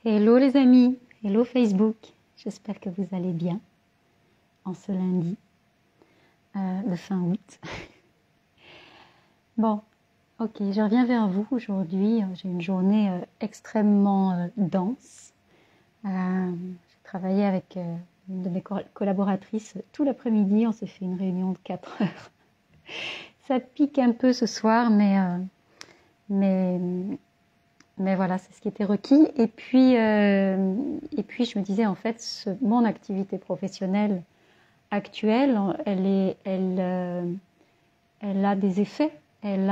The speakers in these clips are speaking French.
Hello les amis, hello Facebook, j'espère que vous allez bien en ce lundi de fin août. Bon, ok, je reviens vers vous aujourd'hui. J'ai une journée extrêmement dense. J'ai travaillé avec une de mes collaboratrices tout l'après-midi. On s'est fait une réunion de 4 heures. Ça pique un peu ce soir, mais voilà, c'est ce qui était requis. Et puis je me disais, en fait, mon activité professionnelle actuelle, elle a des effets. Elle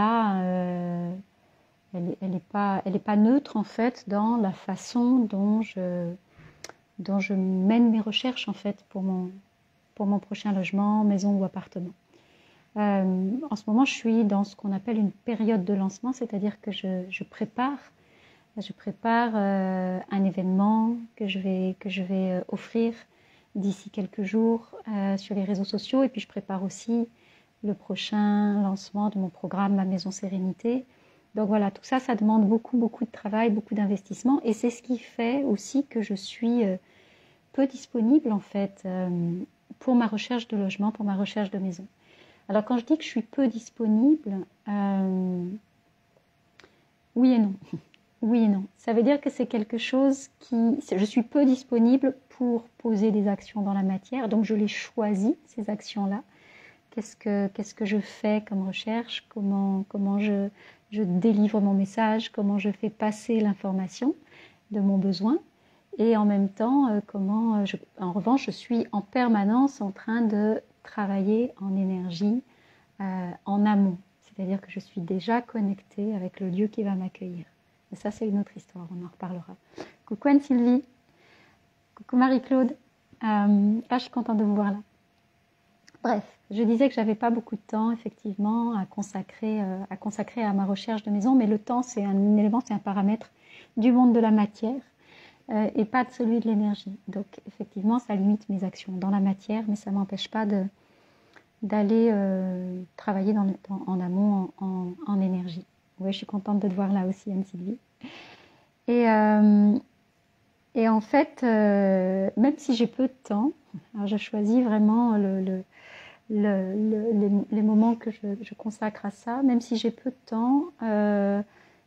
est pas neutre, en fait, dans la façon dont je mène mes recherches, en fait, pour mon prochain logement, maison ou appartement. En ce moment, je suis dans ce qu'on appelle une période de lancement, c'est-à-dire que je prépare un événement que je vais offrir d'ici quelques jours sur les réseaux sociaux, et puis je prépare aussi le prochain lancement de mon programme Ma Maison Sérénité. Donc voilà, tout ça, ça demande beaucoup de travail, beaucoup d'investissement, et c'est ce qui fait aussi que je suis peu disponible en fait pour ma recherche de logement, pour ma recherche de maison. Alors quand je dis que je suis peu disponible, oui et non. Oui et non. Ça veut dire que c'est quelque chose je suis peu disponible pour poser des actions dans la matière, donc je les choisis, ces actions-là. Qu'est-ce que je fais comme recherche, comment je délivre mon message, comment je fais passer l'information de mon besoin, et en même temps, en revanche, je suis en permanence en train de travailler en énergie, en amont. C'est-à-dire que je suis déjà connectée avec le lieu qui va m'accueillir. Mais ça, c'est une autre histoire, on en reparlera. Coucou Anne-Sylvie, coucou Marie-Claude. Je suis contente de vous voir là. Bref, je disais que j'avais pas beaucoup de temps, effectivement, à consacrer à ma recherche de maison, mais le temps, c'est un élément, c'est un paramètre du monde de la matière et pas de celui de l'énergie. Donc, effectivement, ça limite mes actions dans la matière, mais ça m'empêche pas d'aller travailler en amont en énergie. Oui, je suis contente de te voir là aussi, Anne-Sylvie. Et en fait, même si j'ai peu de temps, alors je choisis vraiment les moments que je consacre à ça. Même si j'ai peu de temps,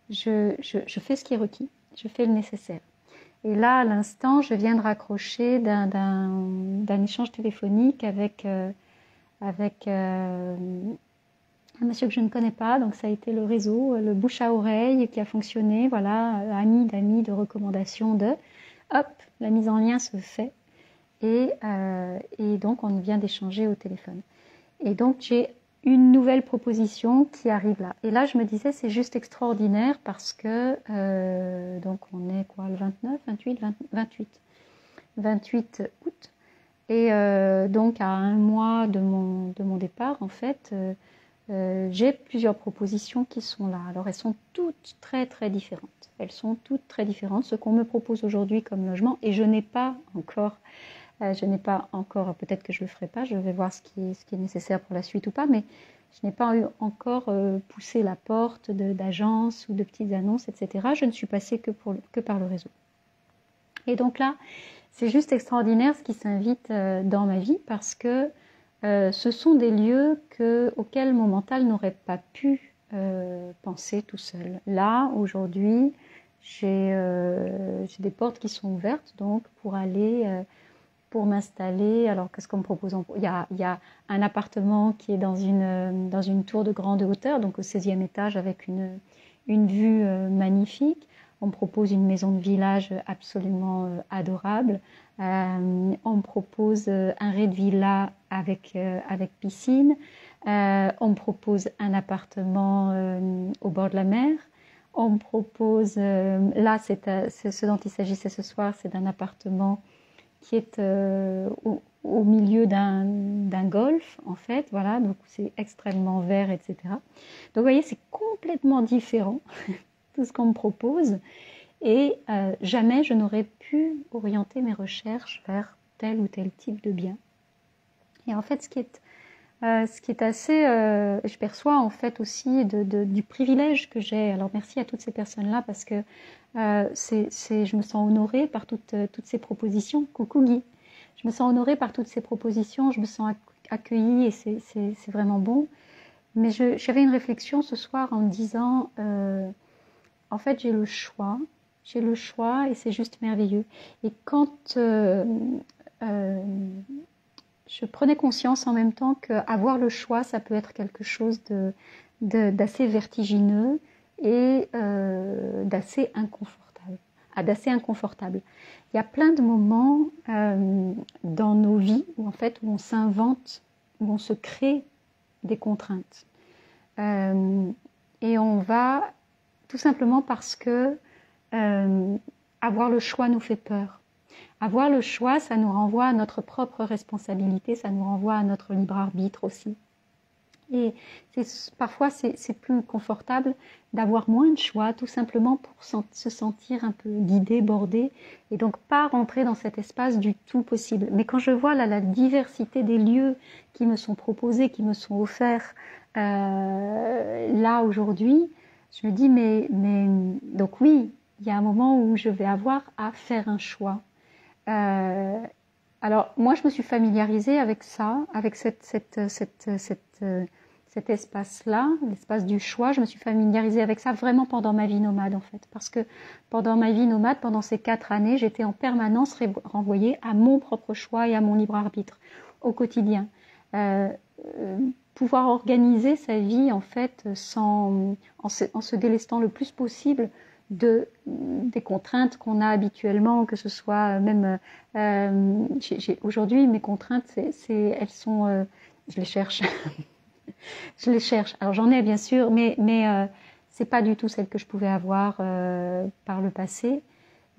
je fais ce qui est requis, je fais le nécessaire. Et là, à l'instant, je viens de raccrocher d'un échange téléphonique avec un monsieur que je ne connais pas, donc ça a été le réseau, le bouche à oreille qui a fonctionné, voilà, amis d'amis, de recommandations, hop, la mise en lien se fait, et donc on vient d'échanger au téléphone. Et donc j'ai une nouvelle proposition qui arrive là. Et là je me disais c'est juste extraordinaire parce que, donc on est quoi, le 29, 28 août, et donc à un mois de mon départ en fait, j'ai plusieurs propositions qui sont là. Alors elles sont toutes très différentes. Elles sont toutes très différentes. Ce qu'on me propose aujourd'hui comme logement, et je n'ai pas encore, peut-être que je le ferai pas, je vais voir ce qui est nécessaire pour la suite ou pas, mais je n'ai pas encore poussé la porte d'agences ou de petites annonces, etc. Je ne suis passée que par le réseau. Et donc là, c'est juste extraordinaire ce qui s'invite dans ma vie, parce que ce sont des lieux auxquels mon mental n'aurait pas pu penser tout seul. Là, aujourd'hui, j'ai des portes qui sont ouvertes donc pour m'installer. Alors, qu'est-ce qu'on me propose? Il y a un appartement qui est dans une tour de grande hauteur, donc au 16e étage, avec une vue magnifique. On me propose une maison de village absolument adorable. On me propose un rez-de-villa avec piscine. On me propose un appartement au bord de la mer. On me propose, là, c'est ce dont il s'agissait ce soir, c'est d'un appartement qui est au milieu d'un golfe, en fait. Voilà, donc c'est extrêmement vert, etc. Donc, vous voyez, c'est complètement différent tout ce qu'on me propose. Et jamais je n'aurais pu orienter mes recherches vers tel ou tel type de bien. Et en fait, ce qui est Ce qui est assez, je perçois en fait aussi du privilège que j'ai. Alors merci à toutes ces personnes-là parce que je me sens honorée par toutes ces propositions. Coucou Guy. Je me sens honorée par toutes ces propositions, je me sens accueillie et c'est vraiment bon. Mais j'avais une réflexion ce soir en me disant, en fait j'ai le choix et c'est juste merveilleux. Et quand je prenais conscience en même temps qu'avoir le choix, ça peut être quelque chose d'assez vertigineux et d'assez inconfortable. Il y a plein de moments dans nos vies où en fait où on s'invente, où on se crée des contraintes. Et on va tout simplement parce que avoir le choix nous fait peur. Avoir le choix, ça nous renvoie à notre propre responsabilité, ça nous renvoie à notre libre arbitre aussi. Et parfois, c'est plus confortable d'avoir moins de choix, tout simplement pour se sentir un peu guidé, bordé, et donc pas rentrer dans cet espace du tout possible. Mais quand je vois la diversité des lieux qui me sont proposés, qui me sont offerts là aujourd'hui, je me dis, mais donc oui, il y a un moment où je vais avoir à faire un choix. Alors moi je me suis familiarisée avec ça, avec cet espace-là, l'espace du choix. Je me suis familiarisée avec ça vraiment pendant ma vie nomade en fait, parce que pendant ma vie nomade, pendant ces 4 années, j'étais en permanence renvoyée à mon propre choix et à mon libre arbitre au quotidien. Pouvoir organiser sa vie en fait en se délestant le plus possible des contraintes qu'on a habituellement, que ce soit même aujourd'hui mes contraintes, elles sont, je les cherche, je les cherche. Alors j'en ai bien sûr, mais c'est pas du tout celles que je pouvais avoir par le passé.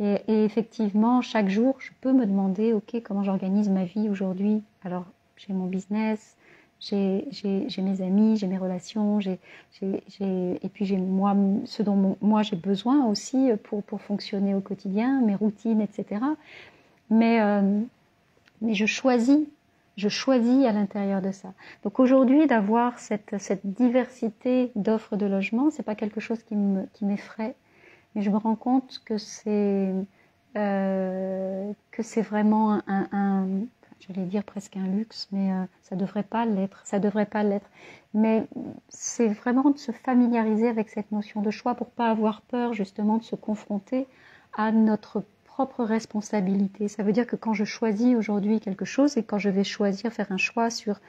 Et effectivement, chaque jour, je peux me demander, ok, comment j'organise ma vie aujourd'hui. Alors j'ai mon business. J'ai mes amis, j'ai mes relations, et puis j'ai moi, ce dont moi j'ai besoin aussi pour fonctionner au quotidien, mes routines, etc. Mais je choisis à l'intérieur de ça. Donc aujourd'hui, d'avoir cette diversité d'offres de logement, c'est pas quelque chose qui m'effraie, mais je me rends compte que c'est vraiment j'allais dire presque un luxe, mais ça devrait pas l'être. Mais c'est vraiment de se familiariser avec cette notion de choix pour pas avoir peur justement de se confronter à notre propre responsabilité. Ça veut dire que quand je choisis aujourd'hui quelque chose et quand je vais faire un choix sur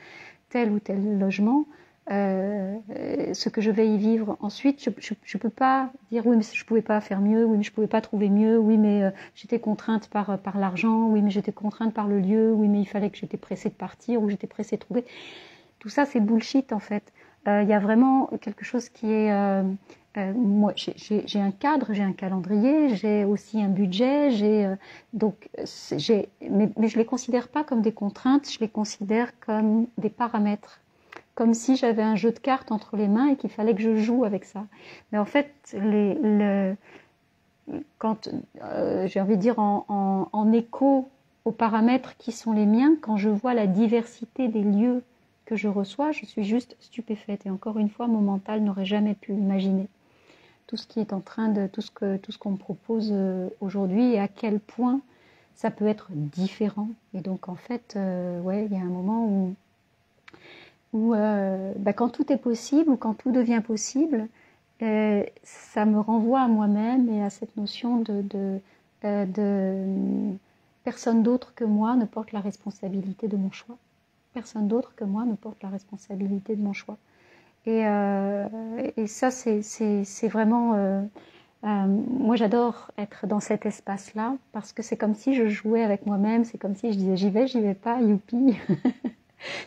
tel ou tel logement, ce que je vais y vivre ensuite, je peux pas dire oui mais je pouvais pas faire mieux, oui mais je pouvais pas trouver mieux, oui mais j'étais contrainte par l'argent, oui mais j'étais contrainte par le lieu, oui mais il fallait que j'étais pressée de partir ou j'étais pressée de trouver. Tout ça c'est bullshit en fait. Il y a vraiment quelque chose qui est moi j'ai un cadre, j'ai un calendrier, j'ai aussi un budget, mais je les considère pas comme des contraintes, je les considère comme des paramètres. Comme si j'avais un jeu de cartes entre les mains et qu'il fallait que je joue avec ça. Mais en fait, quand j'ai envie de dire en écho aux paramètres qui sont les miens, quand je vois la diversité des lieux que je reçois, je suis juste stupéfaite. Et encore une fois, mon mental n'aurait jamais pu imaginer tout ce qui est en train de tout ce qu'on me propose aujourd'hui et à quel point ça peut être différent. Et donc en fait, ouais, il y a un moment où quand tout est possible ou quand tout devient possible, ça me renvoie à moi-même et à cette notion de personne d'autre que moi ne porte la responsabilité de mon choix. Personne d'autre que moi ne porte la responsabilité de mon choix. Et ça, c'est vraiment... moi, j'adore être dans cet espace-là parce que c'est comme si je jouais avec moi-même, c'est comme si je disais j'y vais pas, youpi.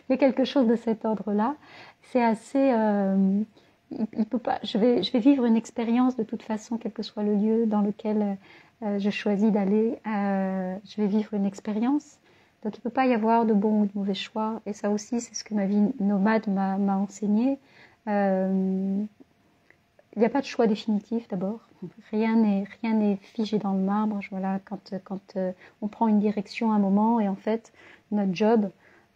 Il y a quelque chose de cet ordre-là. C'est assez... il peut pas, je vais vivre une expérience de toute façon, quel que soit le lieu dans lequel je choisis d'aller. Je vais vivre une expérience. Donc il ne peut pas y avoir de bon ou de mauvais choix. Et ça aussi, c'est ce que ma vie nomade m'a enseigné. Il n'y a pas de choix définitif d'abord. Rien n'est figé dans le marbre. Voilà, quand on prend une direction à un moment et en fait, notre job,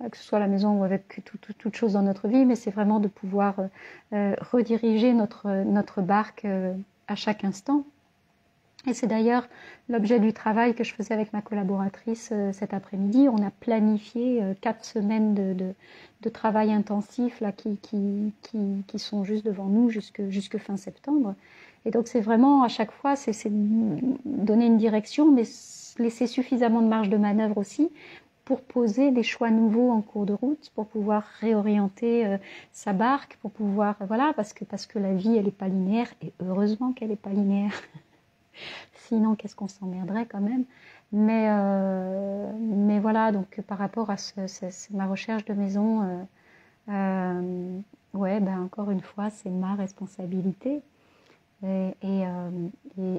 que ce soit à la maison ou avec toute chose dans notre vie, mais c'est vraiment de pouvoir rediriger notre barque à chaque instant. Et c'est d'ailleurs l'objet du travail que je faisais avec ma collaboratrice cet après-midi. On a planifié 4 semaines de travail intensif là, qui sont juste devant nous jusque fin septembre. Et donc c'est vraiment à chaque fois, c'est donner une direction, mais laisser suffisamment de marge de manœuvre aussi pour poser des choix nouveaux en cours de route, pour pouvoir réorienter sa barque, pour pouvoir, voilà, parce que la vie, elle n'est pas linéaire, et heureusement qu'elle n'est pas linéaire. Sinon, qu'est-ce qu'on s'emmerderait quand même. Mais voilà, donc par rapport à ma recherche de maison, ouais, ben encore une fois, c'est ma responsabilité. Et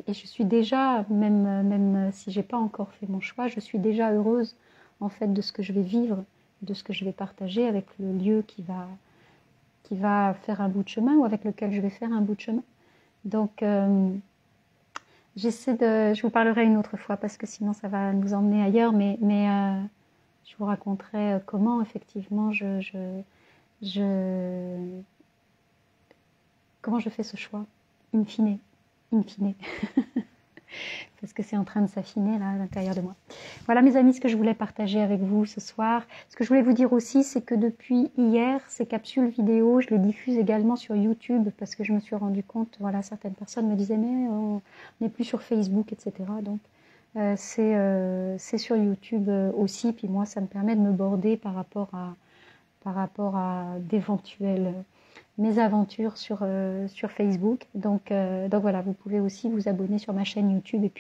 je suis déjà, même si j'ai pas encore fait mon choix, je suis déjà heureuse en fait de ce que je vais vivre, de ce que je vais partager avec le lieu qui va faire un bout de chemin ou avec lequel je vais faire un bout de chemin. Donc je vous parlerai une autre fois parce que sinon ça va nous emmener ailleurs, mais je vous raconterai comment effectivement comment je fais ce choix, in fine. Parce que c'est en train de s'affiner là à l'intérieur de moi. Voilà mes amis, ce que je voulais partager avec vous ce soir. Ce que je voulais vous dire aussi, c'est que depuis hier, ces capsules vidéo, je les diffuse également sur YouTube parce que je me suis rendu compte, voilà, certaines personnes me disaient mais on n'est plus sur Facebook, etc. Donc c'est sur YouTube aussi. Puis moi, ça me permet de me border par rapport à d'éventuels mes aventures sur Facebook. Donc voilà, vous pouvez aussi vous abonner sur ma chaîne YouTube et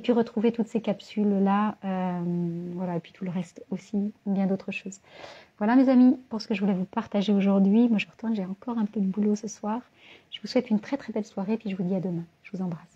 puis retrouver toutes ces capsules-là. Voilà, et puis tout le reste aussi, bien d'autres choses. Voilà mes amis, pour ce que je voulais vous partager aujourd'hui. Moi je retourne, j'ai encore un peu de boulot ce soir. Je vous souhaite une très très belle soirée, puis je vous dis à demain. Je vous embrasse.